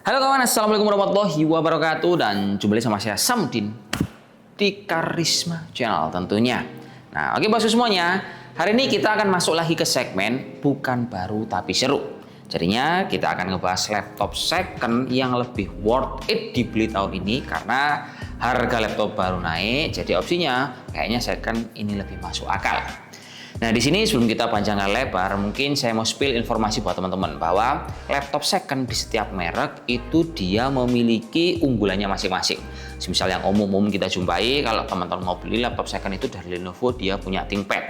Halo kawan, assalamualaikum warahmatullahi wabarakatuh. Dan jumpa lagi sama saya Samudin di Karisma Channel tentunya. Nah, oke bosku semuanya, hari ini kita akan masuk lagi ke segmen bukan baru tapi seru. Jadinya kita akan ngebahas laptop second yang lebih worth it dibeli tahun ini karena harga laptop baru naik. Jadi opsinya kayaknya second ini lebih masuk akal. Nah, di sini sebelum kita panjangkan lebar, mungkin saya mau spill informasi buat teman-teman bahwa laptop second di setiap merek itu dia memiliki unggulannya masing-masing. Misal yang umum kita jumpai, kalau teman-teman mau beli laptop second itu dari Lenovo, dia punya ThinkPad.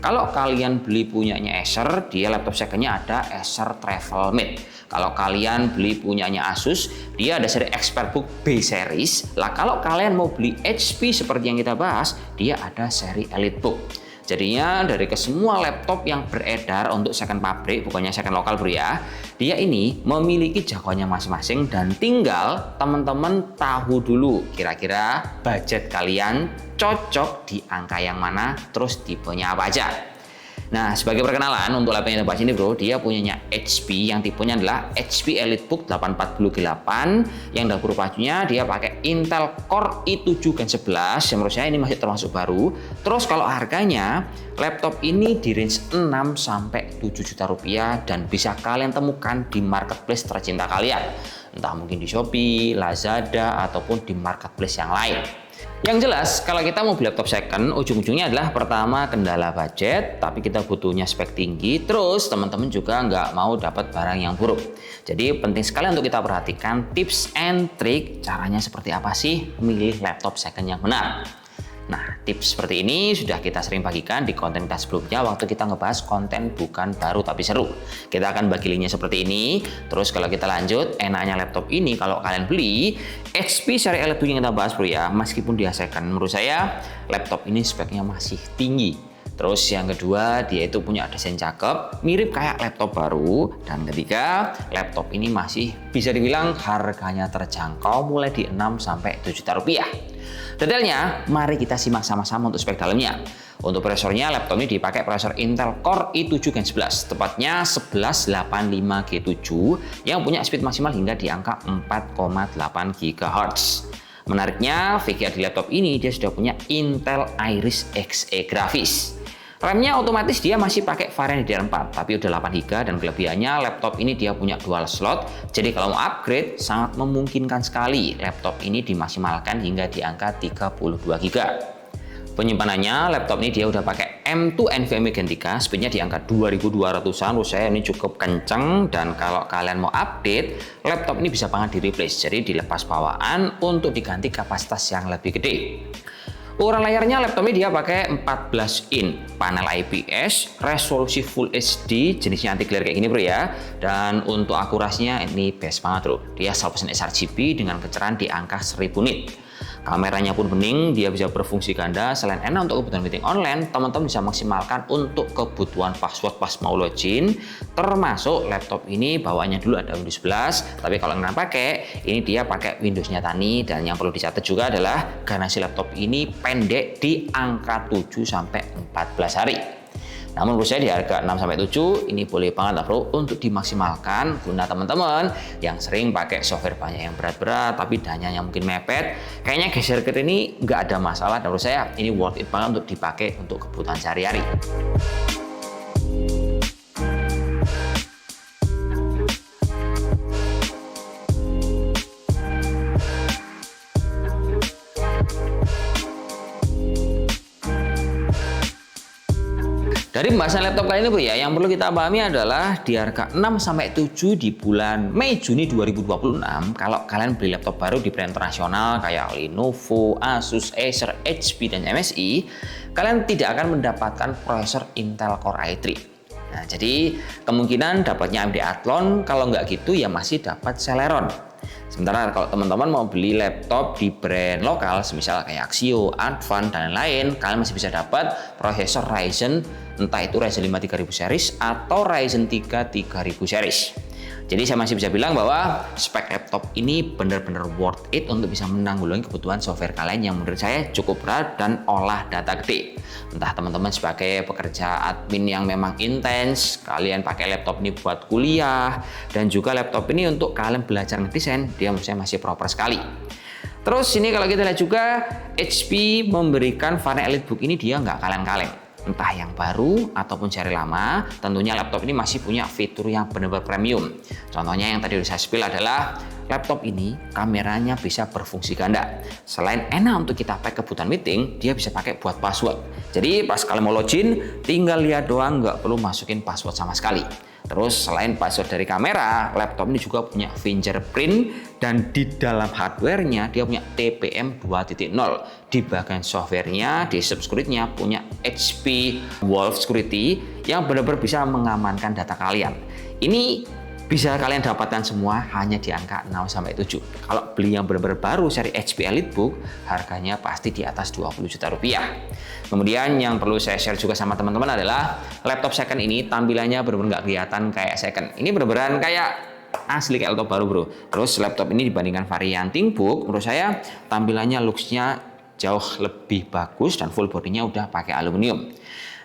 Kalau kalian beli punyanya Acer, dia laptop secondnya ada Acer Travelmate. Kalau kalian beli punyanya Asus, dia ada seri ExpertBook B series. Lah kalau kalian mau beli HP seperti yang kita bahas, dia ada seri EliteBook. Jadinya dari kesemua laptop yang beredar untuk second pabrik, bukannya second lokal bro ya, dia ini memiliki jagoannya masing-masing dan tinggal teman-teman tahu dulu kira-kira budget kalian cocok di angka yang mana, terus tipenya apa aja. Nah, sebagai perkenalan untuk laptop yang kita bahas ini bro, dia punyanya HP yang tipenya adalah HP EliteBook 840 yang dapur pacunya dia pakai Intel Core i7 Gen 11 yang menurut saya ini masih termasuk baru. Terus kalau harganya, laptop ini di range 6 sampai 7 juta rupiah dan bisa kalian temukan di marketplace tercinta kalian. Entah mungkin di Shopee, Lazada ataupun di marketplace yang lain. Yang jelas, kalau kita mau beli laptop second, ujung-ujungnya adalah pertama kendala budget, tapi kita butuhnya spek tinggi, terus teman-teman juga nggak mau dapat barang yang buruk. Jadi penting sekali untuk kita perhatikan tips and trick, caranya seperti apa sih milih laptop second yang benar. Nah, tips seperti ini sudah kita sering bagikan di konten kita sebelumnya waktu kita ngebahas konten bukan baru tapi seru. Kita akan bagi linknya seperti ini. Terus kalau kita lanjut, enaknya laptop ini kalau kalian beli HP seri EliteBook yang kita bahas bro ya, meskipun dia second, menurut saya laptop ini speknya masih tinggi. Terus yang kedua, dia itu punya desain cakep, mirip kayak laptop baru. Dan ketiga, laptop ini masih bisa dibilang harganya terjangkau mulai di 6 sampai 7 juta rupiah. Detailnya, mari kita simak sama-sama untuk spek dalamnya. Untuk prosesornya, laptop ini dipakai prosesor Intel Core i7 Gen 11, tepatnya 1185G7 yang punya speed maksimal hingga di angka 4,8 GHz. Menariknya, VGA di laptop ini dia sudah punya Intel Iris Xe grafis. RAM-nya otomatis dia masih pakai varian DDR4, tapi udah 8GB dan kelebihannya laptop ini dia punya dual slot. Jadi kalau mau upgrade sangat memungkinkan sekali laptop ini dimaksimalkan hingga di angka 32GB. Penyimpanannya laptop ini dia udah pakai M2 NVMe Gen 3, speednya di angka 2200-an. Menurut saya ini cukup kenceng dan kalau kalian mau update, laptop ini bisa banget di replace. Jadi dilepas bawaan untuk diganti kapasitas yang lebih gede. Ukuran layarnya laptop ini dia pakai 14 in, panel IPS, resolusi Full HD, jenisnya anti glare kayak gini bro ya. Dan untuk akurasinya ini best banget bro. Dia 100% sRGB dengan kecerahan di angka 1000 nit. Kameranya pun bening, dia bisa berfungsi ganda. Selain enak untuk kebutuhan meeting online, teman-teman bisa maksimalkan untuk kebutuhan password pas mau login. Termasuk laptop ini bawaannya dulu ada Windows 11, tapi kalau nggak pakai, ini dia pakai Windows nyatani. Dan yang perlu dicatat juga adalah garansi laptop ini pendek di angka 7 sampai 14 hari. Namun menurut saya di harga 6-7 ini boleh banget lah bro untuk dimaksimalkan guna teman-teman yang sering pakai software banyak yang berat-berat tapi dananya yang mungkin mepet. Kayaknya geser ke ini nggak ada masalah dan menurut saya ini worth it banget untuk dipakai untuk kebutuhan sehari-hari. Dari pembahasan laptop kali ini bro ya, yang perlu kita pahami adalah di harga 6-7 di bulan Mei-Juni 2026, kalau kalian beli laptop baru di brand internasional kayak Lenovo, Asus, Acer, HP, dan MSI, kalian tidak akan mendapatkan prosesor Intel Core i3. Nah, jadi kemungkinan dapatnya AMD Athlon, kalau nggak gitu ya masih dapat Celeron. Sementara kalau teman-teman mau beli laptop di brand lokal, semisal kayak Axio, Advan, dan lain-lain, kalian masih bisa dapat prosesor Ryzen, entah itu Ryzen 5 3000 series atau Ryzen 3 3000 series. Jadi saya masih bisa bilang bahwa spek laptop ini benar-benar worth it untuk bisa menanggulangi kebutuhan software kalian yang menurut saya cukup berat dan olah data gede. Entah teman-teman sebagai pekerja admin yang memang intens, kalian pakai laptop ini buat kuliah, dan juga laptop ini untuk kalian belajar ngedesain, dia menurut saya masih proper sekali. Terus ini kalau kita lihat juga, HP memberikan varian EliteBook ini dia nggak kaleng-kaleng. Entah yang baru ataupun seri lama, tentunya laptop ini masih punya fitur yang benar-benar premium. Contohnya yang tadi udah saya spill adalah laptop ini kameranya bisa berfungsi ganda. Selain enak untuk kita pakai kebutuhan meeting, dia bisa pakai buat password. Jadi pas kalian mau login, tinggal lihat doang, nggak perlu masukin password sama sekali. Terus selain password dari kamera, laptop ini juga punya fingerprint dan di dalam hardware-nya dia punya TPM 2.0. Di bagian software-nya, di subsecurity-nya punya HP Wolf Security yang benar-benar bisa mengamankan data kalian. Ini bisa kalian dapatkan semua hanya di angka 6-7. Kalau beli yang benar-benar baru seri HP EliteBook, harganya pasti di atas 20 juta rupiah. Kemudian yang perlu saya share juga sama teman-teman adalah laptop second ini tampilannya benar-benar nggak kelihatan kayak second. Ini benar-benar kayak asli kayak laptop baru bro. Terus laptop ini dibandingkan varian ThinkBook, menurut saya tampilannya looks-nya jauh lebih bagus dan full bodinya udah pakai aluminium.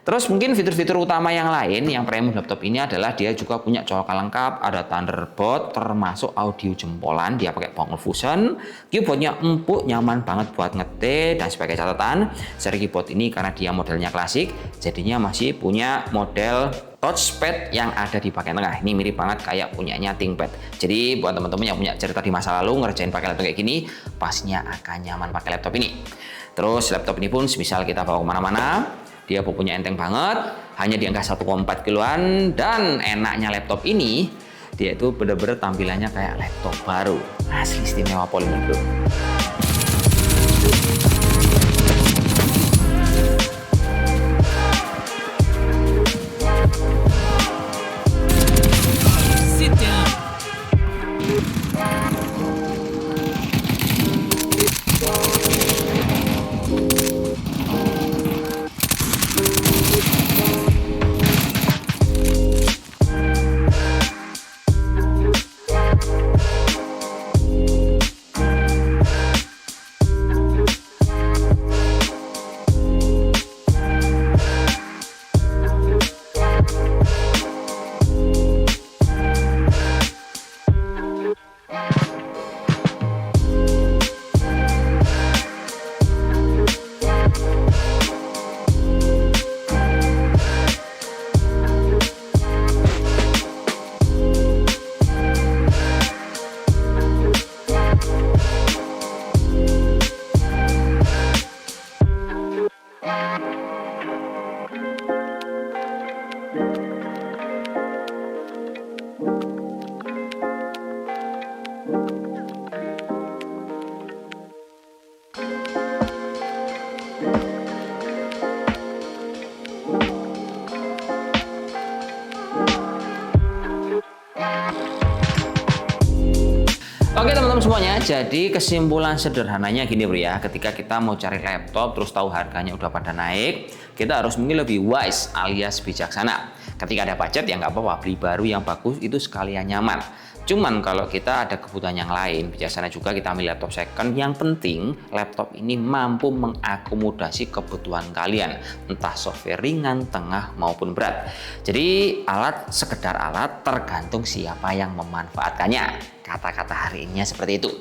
Terus mungkin fitur-fitur utama yang lain yang premium laptop ini adalah dia juga punya colokan lengkap, ada Thunderbolt termasuk audio jempolan, dia pakai Bangor Fusion, keyboardnya empuk, nyaman banget buat ngetik, dan sebagai catatan, seri keyboard ini karena dia modelnya klasik, jadinya masih punya model touchpad yang ada di bagian tengah. Ini mirip banget kayak punyanya ThinkPad. Jadi buat teman-teman yang punya cerita di masa lalu ngerjain pakai laptop kayak gini, pastinya akan nyaman pakai laptop ini. Terus laptop ini pun semisal kita bawa kemana-mana, dia punya enteng banget, hanya di angka 1,4 kiloan, dan enaknya laptop ini, dia itu bener-bener tampilannya kayak laptop baru. Asli istimewa Polymer bro. Oke teman-teman semuanya, jadi kesimpulan sederhananya gini bro ya, ketika kita mau cari laptop terus tahu harganya udah pada naik, kita harus mungkin lebih wise alias bijaksana. Ketika ada budget ya nggak apa-apa, beli baru yang bagus itu sekalian nyaman. Cuman kalau kita ada kebutuhan yang lain, bijaksana juga kita ambil laptop second. Yang penting laptop ini mampu mengakomodasi kebutuhan kalian, entah software ringan, tengah maupun berat. Jadi alat sekedar alat, tergantung siapa yang memanfaatkannya. Kata-kata hari ini seperti itu.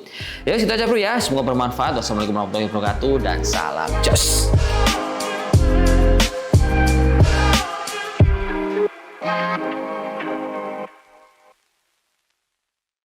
Ya, itu aja bro ya. Semoga bermanfaat. Wassalamualaikum warahmatullahi wabarakatuh dan salam jos.